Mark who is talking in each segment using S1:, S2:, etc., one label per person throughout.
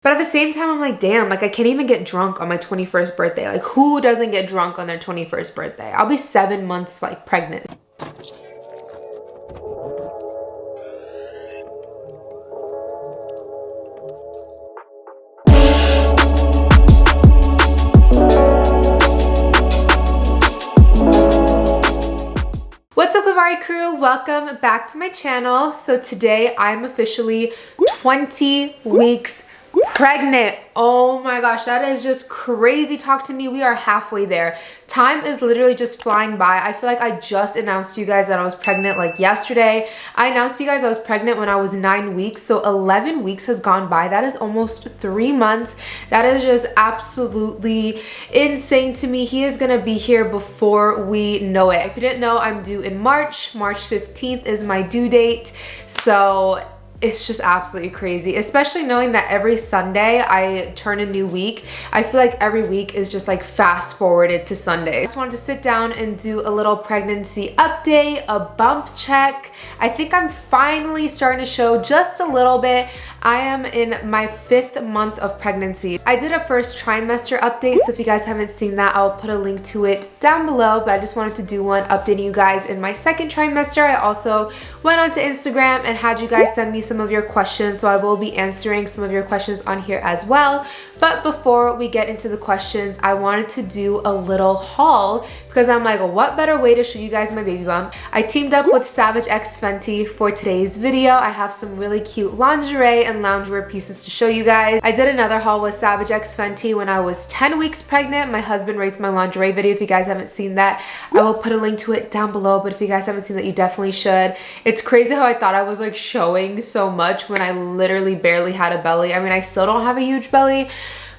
S1: But at the same time, I'm like, damn, like I can't even get drunk on my 21st birthday. Like who doesn't get drunk on their 21st birthday? I'll be 7 months like pregnant. What's up, Kavari crew? Welcome back to my channel. So today I'm officially 20 weeks pregnant. Oh my gosh, that is just crazy talk to me. We are halfway there. Time is literally just flying by. I feel like I just announced to you guys that I was pregnant like yesterday. I announced to you guys I was pregnant when I was 9 weeks. So 11 weeks has gone by. That is almost 3 months. That is just absolutely insane to me. He is gonna be here before we know it. If you didn't know, I'm due in March. March 15th is my due date. So it's just absolutely crazy, especially knowing that every Sunday I turn a new week. I feel like every week is just like fast forwarded to Sunday. I just wanted to sit down and do a little pregnancy update, a bump check. I think I'm finally starting to show just a little bit. I am in my 5th month of pregnancy. I did a first trimester update, so if you guys haven't seen that, I'll put a link to it down below, but I just wanted to do one updating you guys in my 2nd trimester. I also went onto Instagram and had you guys send me some of your questions, so I will be answering some of your questions on here as well. But before we get into the questions, I wanted to do a little haul because I'm like, what better way to show you guys my baby bump? I teamed up with Savage X Fenty for today's video. I have some really cute lingerie and loungewear pieces to show you guys. I did another haul with Savage X Fenty when I was 10 weeks pregnant. My husband rates my lingerie video. If you guys haven't seen that, I will put a link to it down below, but if you guys haven't seen that, you definitely should. It's crazy how I thought I was like showing so much when I literally barely had a belly. I mean, I still don't have a huge belly,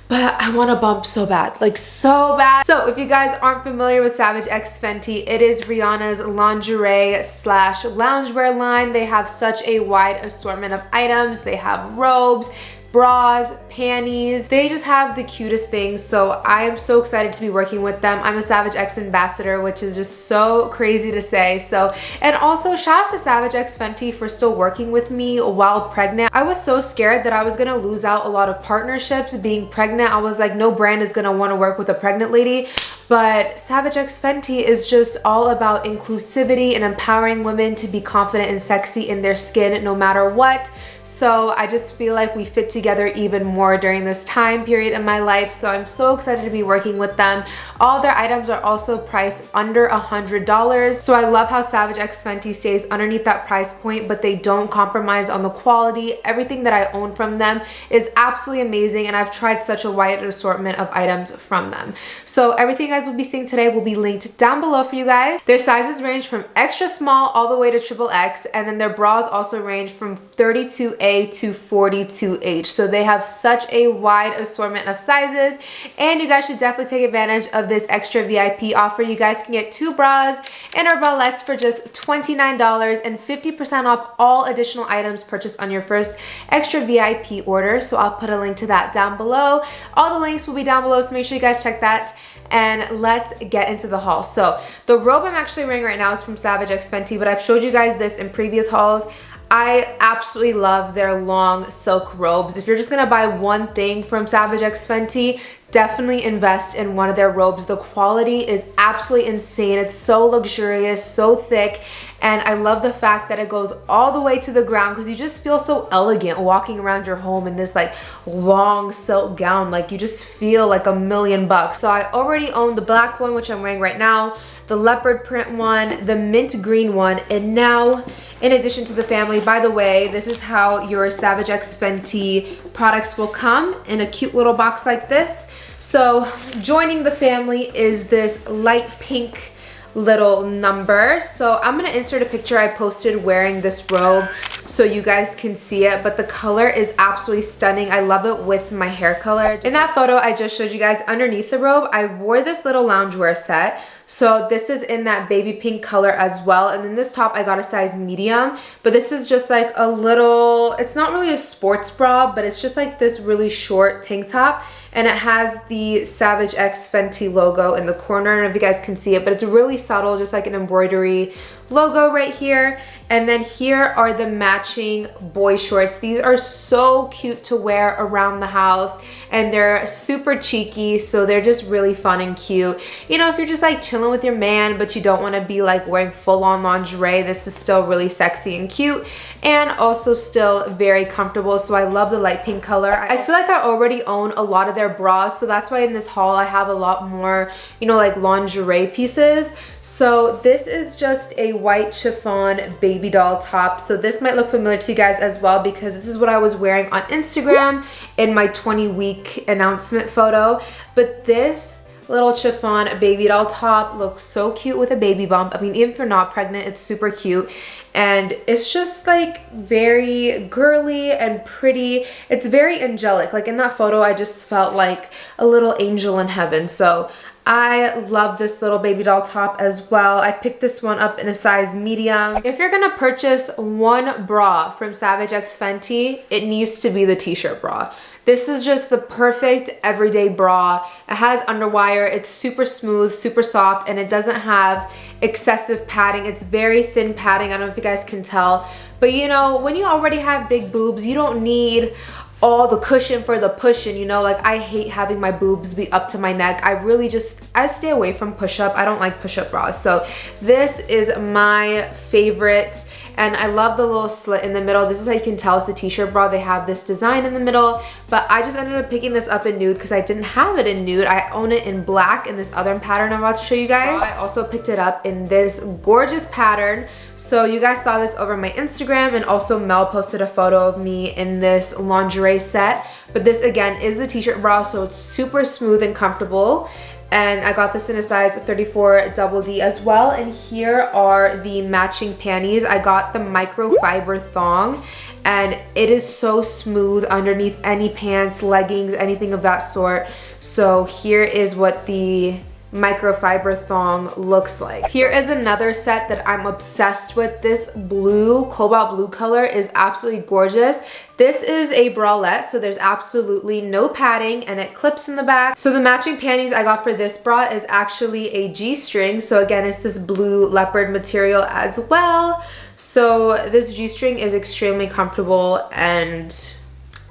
S1: but I want a bump so bad, like so bad. So if you guys aren't familiar with Savage X Fenty, it is Rihanna's lingerie slash loungewear line. They have such a wide assortment of items. They have robes, bras, panties. They just have the cutest things. So I am so excited to be working with them. I'm a Savage X ambassador, which is just so crazy to say. So, and also shout out to Savage X Fenty for still working with me while pregnant. I was so scared that I was gonna lose out a lot of partnerships being pregnant. I was like, no brand is gonna wanna work with a pregnant lady. But Savage X Fenty is just all about inclusivity and empowering women to be confident and sexy in their skin no matter what. So I just feel like we fit together even more during this time period in my life. So I'm so excited to be working with them. All their items are also priced under $100. So I love how Savage X Fenty stays underneath that price point, but they don't compromise on the quality. Everything that I own from them is absolutely amazing, and I've tried such a wide assortment of items from them. So everything you guys will be seeing today will be linked down below for you guys. Their sizes range from extra small all the way to XXX, and then their bras also range from 32A to 42H. So they have such a wide assortment of sizes, and you guys should definitely take advantage of this extra VIP offer. You guys can get 2 bras and our bralettes for just $29 and 50% off all additional items purchased on your first extra VIP order. So I'll put a link to that down below. All the links will be down below, so make sure you guys check that. And let's get into the haul. So the robe I'm actually wearing right now is from Savage X Fenty, but I've showed you guys this in previous hauls. I absolutely love their long silk robes. If you're just gonna buy one thing from Savage X Fenty, definitely invest in one of their robes. The quality is absolutely insane. It's so luxurious, so thick, and I love the fact that it goes all the way to the ground because you just feel so elegant walking around your home in this like long silk gown. Like you just feel like $1,000,000. So I already own the black one, which I'm wearing right now, the leopard print one, the mint green one, and now in addition to the family, by the way, this is how your Savage X Fenty products will come in a cute little box like this. So joining the family is this light pink little number. So I'm gonna insert a picture I posted wearing this robe so you guys can see it, but the color is absolutely stunning. I love it with my hair color. In that photo I just showed you guys, underneath the robe I wore this little loungewear set. So this is in that baby pink color as well, and then this top I got a size medium, but this is just like a little, it's not really a sports bra, but it's just like this really short tank top, and it has the Savage X Fenty logo in the corner. I don't know if you guys can see it, but it's really subtle, just like an embroidery logo right here. And then here are the matching boy shorts. These are so cute to wear around the house, and they're super cheeky, so they're just really fun and cute. You know, if you're just like chilling with your man but you don't want to be like wearing full-on lingerie, this is still really sexy and cute, and also still very comfortable. So I love the light pink color. I feel like I already own a lot of their bras, so that's why in this haul I have a lot more, you know, like lingerie pieces. So this is just a white chiffon baby doll top. So this might look familiar to you guys as well, because this is what I was wearing on Instagram in my 20-week announcement photo. But this little chiffon baby doll top looks so cute with a baby bump. I mean, even if you're not pregnant, it's super cute. And it's just like very girly and pretty. It's very angelic. Like in that photo, I just felt like a little angel in heaven. So I love this little baby doll top as well. I picked this one up in a size medium. If you're gonna purchase one bra from Savage X Fenty, it needs to be the t-shirt bra. This is just the perfect everyday bra. It has underwire, it's super smooth, super soft, and it doesn't have excessive padding. It's very thin padding. I don't know if you guys can tell, but you know, when you already have big boobs, you don't need all the cushion for the pushing, you know. Like I hate having my boobs be up to my neck. I stay away from push-up. I don't like push-up bras. So this is my favorite, and I love the little slit in the middle. This is how you can tell it's a t-shirt bra. They have this design in the middle, but I just ended up picking this up in nude because I didn't have it in nude. I own it in black in this other pattern I'm about to show you guys. I also picked it up in this gorgeous pattern. So you guys saw this over my Instagram, and also Mel posted a photo of me in this lingerie set. But this again is the t-shirt bra, so it's super smooth and comfortable. And I got this in a size 34 double D as well. And here are the matching panties. I got the microfiber thong, and it is so smooth underneath any pants, leggings, anything of that sort. So here is what the microfiber thong looks like. Here is another set that I'm obsessed with. This blue, cobalt blue color is absolutely gorgeous. This is a bralette, so there's absolutely no padding, and it clips in the back. So the matching panties I got for this bra is actually a G-string. So again, it's this blue leopard material as well. So this G-string is extremely comfortable, and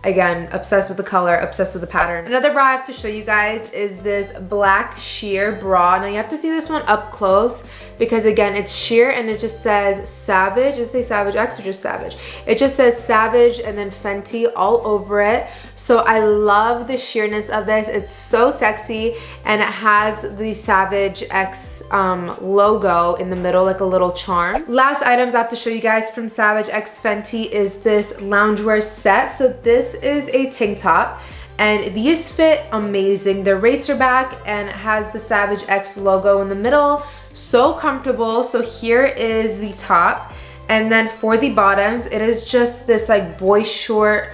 S1: again, obsessed with the color, obsessed with the pattern. Another bra I have to show you guys is this black sheer bra. Now you have to see this one up close because again, it's sheer and it just says Savage. Does it say Savage X or just Savage? It just says Savage and then Fenty all over it. So I love the sheerness of this. It's so sexy, and it has the Savage X logo in the middle, like a little charm. Last items I have to show you guys from Savage X Fenty is this loungewear set. So this is a tank top, and these fit amazing. They're racer back and it has the Savage X logo in the middle. So comfortable. So here is the top, and then for the bottoms, it is just this like boy short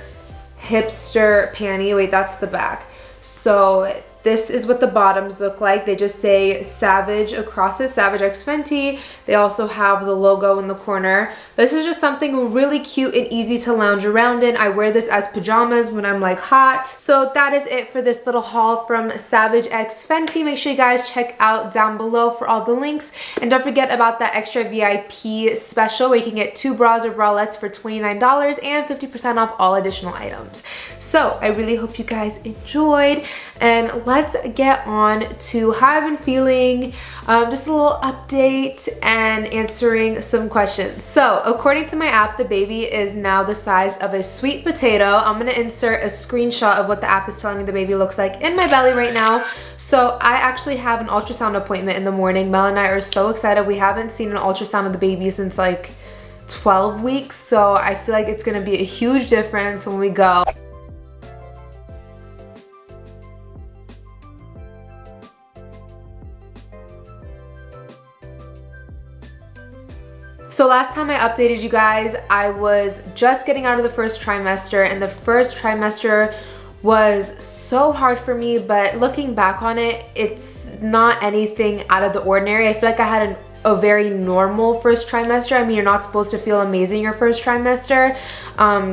S1: hipster panty. Wait, that's the back. So this is what the bottoms look like. They just say Savage across it, Savage X Fenty. They also have the logo in the corner. This is just something really cute and easy to lounge around in. I wear this as pajamas when I'm like hot. So that is it for this little haul from Savage X Fenty. Make sure you guys check out down below for all the links. And don't forget about that extra VIP special where you can get 2 bras or bralettes for $29 and 50% off all additional items. So I really hope you guys enjoyed, and let's get on to how I've been feeling, just a little update and answering some questions. So according to my app, the baby is now the size of a sweet potato. I'm gonna insert a screenshot of what the app is telling me the baby looks like in my belly right now. So I actually have an ultrasound appointment in the morning. Mel and I are so excited. We haven't seen an ultrasound of the baby since like 12 weeks. So I feel like it's gonna be a huge difference when we go. So last time I updated you guys, I was just getting out of the first trimester, and the first trimester was so hard for me, but looking back on it, it's not anything out of the ordinary. I feel like I had a very normal first trimester. I mean, you're not supposed to feel amazing your first trimester.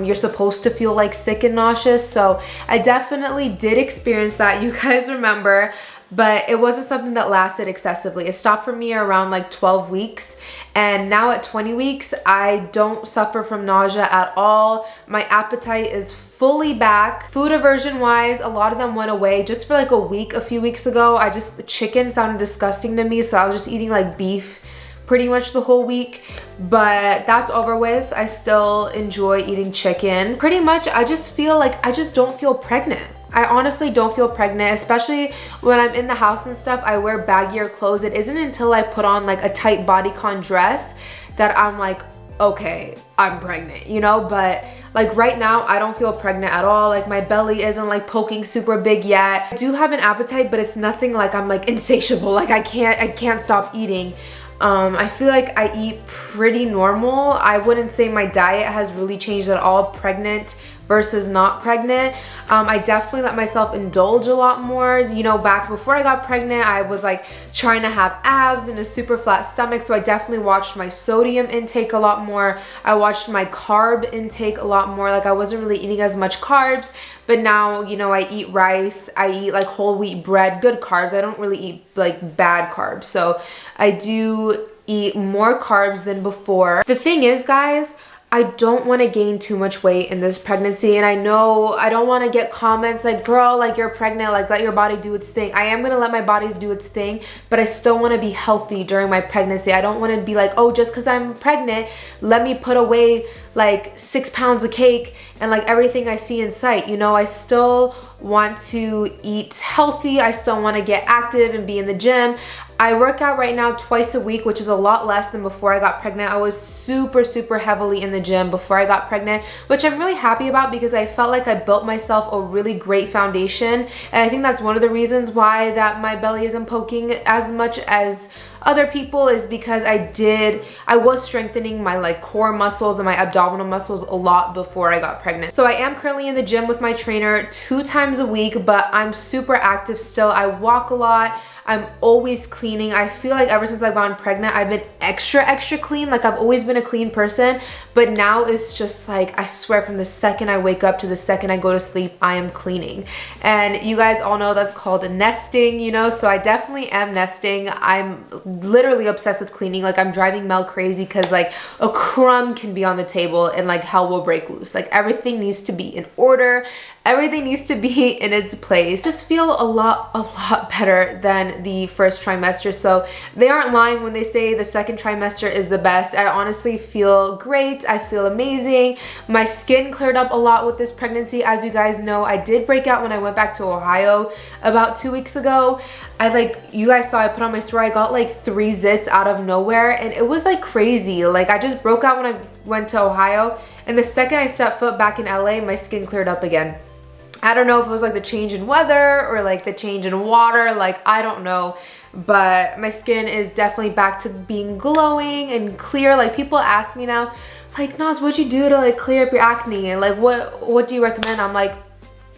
S1: You're supposed to feel like sick and nauseous. So I definitely did experience that. You guys remember. but it wasn't something that lasted excessively. It stopped for me around like 12 weeks. And now at 20 weeks, I don't suffer from nausea at all. My appetite is fully back. Food aversion wise, a lot of them went away just for like a week, a few weeks ago. Chicken sounded disgusting to me, so I was just eating like beef pretty much the whole week, but that's over with. I still enjoy eating chicken. Pretty much, I just feel like I just don't feel pregnant. I honestly don't feel pregnant, especially when I'm in the house and stuff. I wear baggier clothes. It isn't until I put on like a tight bodycon dress that I'm like, okay, I'm pregnant, you know? But like right now, I don't feel pregnant at all. Like my belly isn't like poking super big yet. I do have an appetite, but it's nothing like I'm like insatiable. Like I can't stop eating. I feel like I eat pretty normal. I wouldn't say my diet has really changed at all, pregnant versus not pregnant. I definitely let myself indulge a lot more. You know, back before I got pregnant, I was like trying to have abs and a super flat stomach, so I definitely watched my sodium intake a lot more. I watched my carb intake a lot more. Like I wasn't really eating as much carbs, but now, you know, I eat rice, I eat like whole wheat bread, good carbs. I don't really eat like bad carbs, so I do eat more carbs than before. The thing is, guys, I don't want to gain too much weight in this pregnancy, and I know I don't want to get comments like, girl, like you're pregnant, like let your body do its thing. I am going to let my body do its thing, but I still want to be healthy during my pregnancy. I don't want to be like, oh, just because I'm pregnant, let me put away like 6 pounds of cake and like everything I see in sight. You know, I still want to eat healthy. I still want to get active and be in the gym. I work out right now twice a week, which is a lot less than before I got pregnant. I was super heavily in the gym before I got pregnant, which I'm really happy about because I felt like I built myself a really great foundation. And I think that's one of the reasons why that my belly isn't poking as much as other people, is because I was strengthening my like core muscles and my abdominal muscles a lot before I got pregnant. So I am currently in the gym with my trainer 2 times a week, but I'm super active still. I walk a lot. I'm always cleaning. I feel like ever since I've gotten pregnant, I've been extra clean. Like I've always been a clean person, but now it's just like, I swear from the second I wake up to the second I go to sleep, I am cleaning. And you guys all know that's called nesting, you know? So I definitely am nesting. I'm literally obsessed with cleaning. Like I'm driving Mel crazy because like a crumb can be on the table and like hell will break loose. Like everything needs to be in order. Everything needs to be in its place. Just feel a lot better than the first trimester. So they aren't lying when they say the second trimester is the best. I honestly feel great. I feel amazing. My skin cleared up a lot with this pregnancy. As you guys know, I did break out when I went back to Ohio about 2 weeks ago. You guys saw I put on my story, I got like 3 zits out of nowhere, and it was like crazy. Like I just broke out when I went to Ohio, and the second I stepped foot back in LA, my skin cleared up again. I don't know if it was like the change in weather or like the change in water, like I don't know, but my skin is definitely back to being glowing and clear. Like people ask me now, like, Naz, what'd you do to like clear up your acne? And like, what do you recommend? I'm like,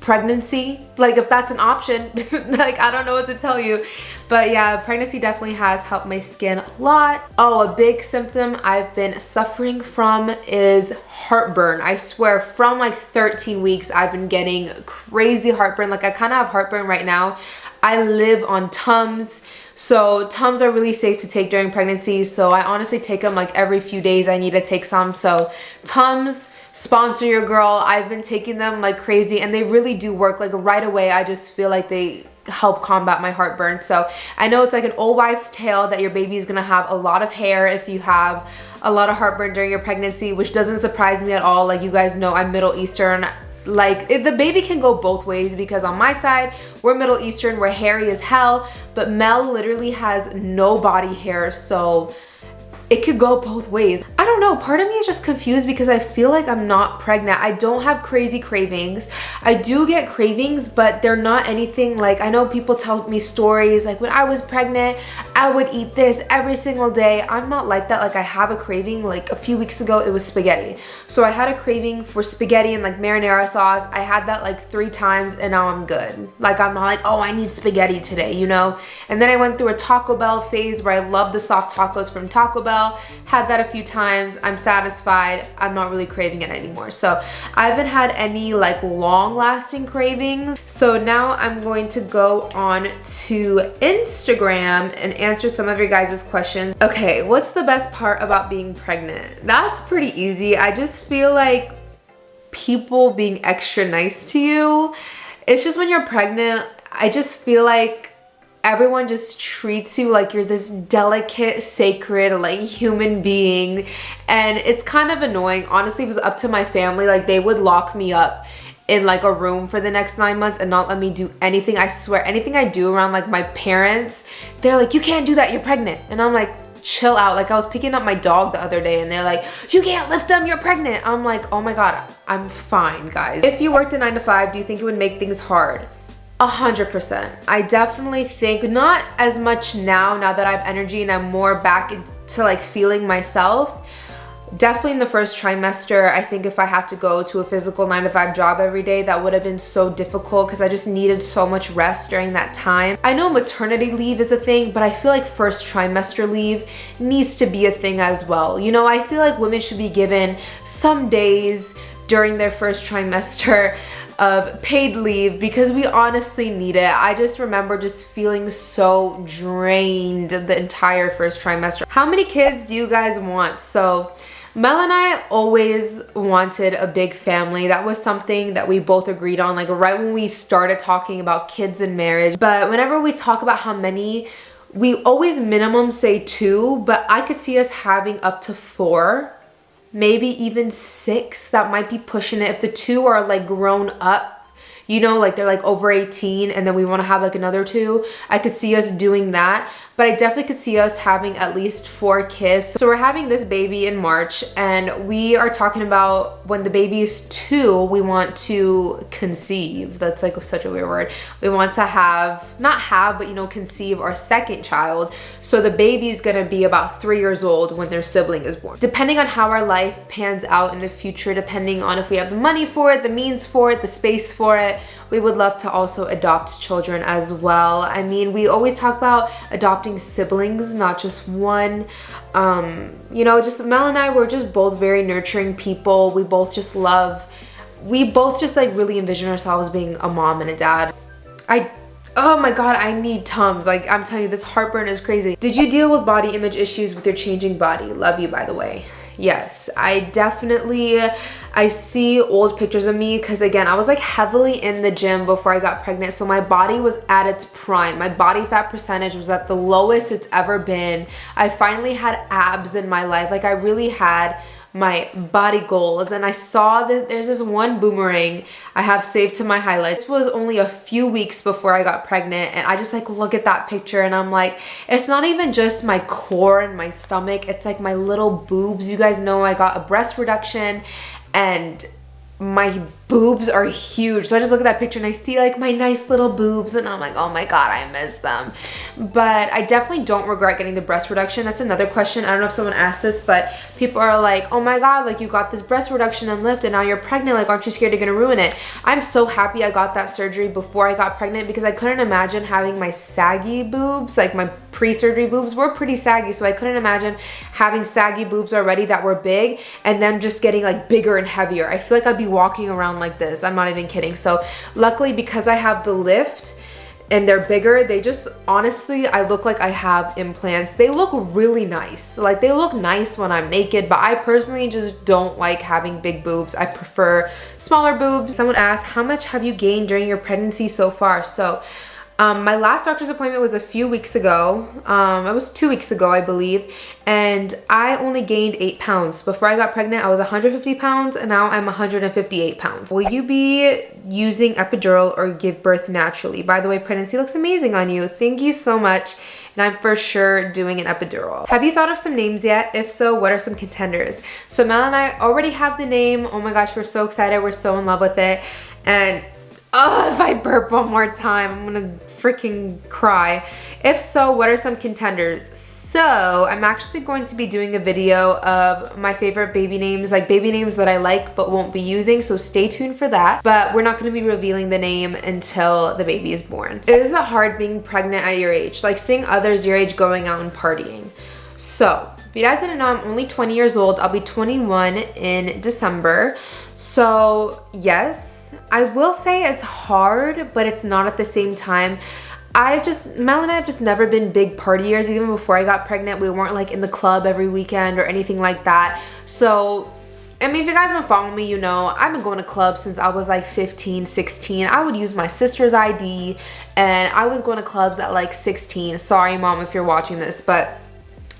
S1: pregnancy, like if that's an option. Like I don't know what to tell you, but yeah, pregnancy definitely has helped my skin a lot. Oh, a big symptom I've been suffering from is heartburn. I swear from like 13 weeks I've been getting crazy heartburn. Like I kind of have heartburn right now. I live on Tums, so Tums are really safe to take during pregnancy, so I honestly take them like every few days. I need to take some, so Tums, sponsor your girl. I've been taking them like crazy and they really do work. Like right away, I just feel like they help combat my heartburn. So I know it's like an old wives' tale that your baby is gonna have a lot of hair if you have a lot of heartburn during your pregnancy, which doesn't surprise me at all. Like you guys know I'm Middle Eastern. Like the baby can go both ways because on my side, we're Middle Eastern, we're hairy as hell, but Mel literally has no body hair, so it could go both ways. I don't know, part of me is just confused because I feel like I'm not pregnant. I don't have crazy cravings. I do get cravings, but they're not anything like, I know people tell me stories like when I was pregnant, I would eat this every single day. I'm not like that. Like I have a craving. Like a few weeks ago, it was spaghetti. So I had a craving for spaghetti and like marinara sauce. I had that like 3 times and now I'm good. Like I'm not like, oh, I need spaghetti today, you know? And then I went through a Taco Bell phase where I love the soft tacos from Taco Bell. Had that a few times. I'm satisfied. I'm not really craving it anymore. So I haven't had any like long lasting cravings. So now I'm going to go on to Instagram and answer some of your guys' questions. Okay, what's the best part about being pregnant? That's pretty easy. I just feel like people being extra nice to you. It's just when you're pregnant, I just feel like everyone just treats you like you're this delicate, sacred, like human being. And it's kind of annoying. Honestly, if it was up to my family, like they would lock me up in like a room for the next 9 months and not let me do anything. I swear, anything I do around like my parents, they're like, you can't do that, you're pregnant. And I'm like, chill out. Like I was picking up my dog the other day and they're like, you can't lift him, you're pregnant. I'm like, oh my God, I'm fine, guys. If you worked a 9 to 5, do you think it would make things hard? 100%. I definitely think, not as much now that I have energy and I'm more back into like feeling myself. Definitely in the first trimester, I think if I had to go to a physical 9 to 5 job every day, that would have been so difficult because I just needed so much rest during that time. I know maternity leave is a thing, but I feel like first trimester leave needs to be a thing as well. You know, I feel like women should be given some days during their first trimester of paid leave because we honestly need it. I just remember just feeling so drained the entire first trimester. How many kids do you guys want? So Mel and I always wanted a big family. That was something that we both agreed on, like right when we started talking about kids and marriage. But whenever we talk about how many, we always minimum say 2, but I could see us having up to 4, maybe even 6. That might be pushing it. If the 2 are like grown up, you know, like they're like over 18 and then we want to have like another 2, I could see us doing that. But I definitely could see us having at least 4 kids. So we're having this baby in March and we are talking about when the baby is 2, we want to conceive. That's like such a weird word. We want to have, not have, but you know, conceive our second child. So the baby is gonna be about 3 years old when their sibling is born. Depending on how our life pans out in the future, depending on if we have the money for it, the means for it, the space for it, we would love to also adopt children as well. I mean, we always talk about adopting siblings, not just one. You know, just Mel and I, we're just both very nurturing people. We both just like really envision ourselves being a mom and a dad. Oh my God, I need Tums. Like I'm telling you, this heartburn is crazy. Did you deal with body image issues with your changing body? Love you, by the way. Yes, I see old pictures of me because again, I was like heavily in the gym before I got pregnant. So my body was at its prime. My body fat percentage was at the lowest it's ever been. I finally had abs in my life. Like I really had my body goals, and I saw that there's this one boomerang I have saved to my highlights. This was only a few weeks before I got pregnant, and I just like look at that picture and I'm like, it's not even just my core and my stomach, it's like my little boobs. You guys know I got a breast reduction and my boobs are huge. So I just look at that picture and I see like my nice little boobs and I'm like, oh my God, I miss them. But I definitely don't regret getting the breast reduction. That's another question. I don't know if someone asked this, but people are like, oh my God, like you got this breast reduction and lift and now you're pregnant. Like, aren't you scared you're gonna ruin it? I'm so happy I got that surgery before I got pregnant because I couldn't imagine having my saggy boobs. Like my pre-surgery boobs were pretty saggy, so I couldn't imagine having saggy boobs already that were big and then just getting like bigger and heavier. I feel like I'd be walking around like this. I'm not even kidding. So luckily, because I have the lift and they're bigger, they just, honestly, I look like I have implants. They look really nice. Like they look nice when I'm naked, but I personally just don't like having big boobs. I prefer smaller boobs. Someone asked, how much have you gained during your pregnancy so far? So my last doctor's appointment was a few weeks ago. It was 2 weeks ago, I believe. And I only gained 8 pounds. Before I got pregnant, I was 150 pounds and now I'm 158 pounds. Will you be using epidural or give birth naturally? By the way, pregnancy looks amazing on you. Thank you so much. And I'm for sure doing an epidural. Have you thought of some names yet? If so, what are some contenders? So Mel and I already have the name. Oh my gosh, we're so excited. We're so in love with it. And if I burp one more time, I'm gonna freaking cry. If so, what are some contenders? So I'm actually going to be doing a video of my favorite baby names, like baby names that I like but won't be using, so stay tuned for that. But we're not going to be revealing the name until the baby is born. It is hard being pregnant at your age, like seeing others your age going out and partying. So if you guys didn't know, I'm only 20 years old. I'll be 21 in December. So yes, I will say it's hard, but it's not at the same time. Mel and I have just never been big partiers. Even before I got pregnant, we weren't like in the club every weekend or anything like that. So, I mean, if you guys have been following me, you know, I've been going to clubs since I was like 15, 16. I would use my sister's ID and I was going to clubs at like 16. Sorry, Mom, if you're watching this, but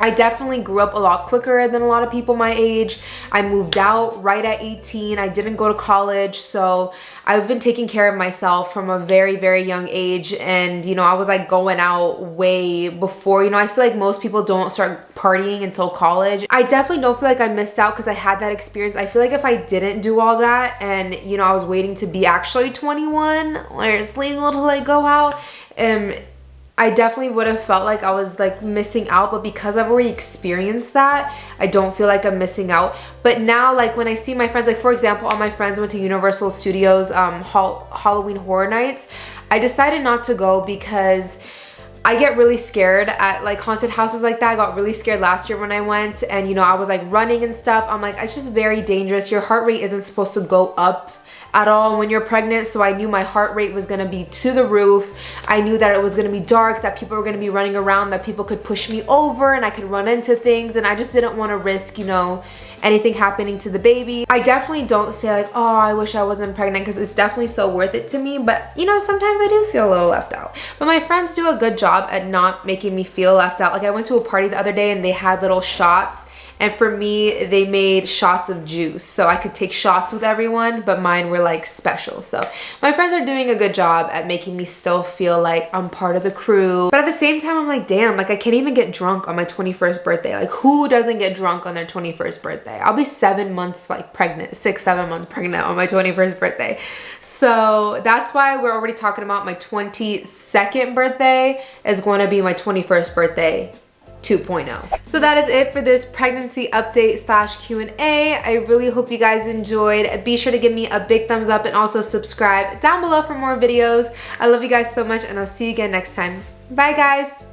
S1: I definitely grew up a lot quicker than a lot of people my age. I moved out right at 18. I didn't go to college, so I've been taking care of myself from a very, very young age. And, you know, I was like going out way before, you know, I feel like most people don't start partying until college. I definitely don't feel like I missed out because I had that experience. I feel like if I didn't do all that and, you know, I was waiting to be actually 21 where it's legal to like go out, I definitely would have felt like I was like missing out, but because I've already experienced that, I don't feel like I'm missing out. But now, like when I see my friends, like for example, all my friends went to Universal Studios Halloween Horror Nights, I decided not to go because I get really scared at like haunted houses like that. I got really scared last year when I went, and you know, I was like running and stuff. I'm like, it's just very dangerous. Your heart rate isn't supposed to go up at all when you're pregnant, so I knew my heart rate was gonna be to the roof. I knew that it was gonna be dark, that people were gonna be running around, that people could push me over and I could run into things, and I just didn't want to risk, you know, anything happening to the baby. I definitely don't say like, oh, I wish I wasn't pregnant, because it's definitely so worth it to me, but you know, sometimes I do feel a little left out. But my friends do a good job at not making me feel left out. Like I went to a party the other day and they had little shots, and for me, they made shots of juice. So I could take shots with everyone, but mine were like special. So my friends are doing a good job at making me still feel like I'm part of the crew. But at the same time, I'm like, damn, like I can't even get drunk on my 21st birthday. Like who doesn't get drunk on their 21st birthday? I'll be 7 months like pregnant, 7 months pregnant on my 21st birthday. So that's why we're already talking about my 22nd birthday is going to be my 21st birthday 2.0. So that is it for this pregnancy update / Q&A. I really hope you guys enjoyed. Be sure to give me a big thumbs up and also subscribe down below for more videos. I love you guys so much, and I'll see you again next time. Bye guys.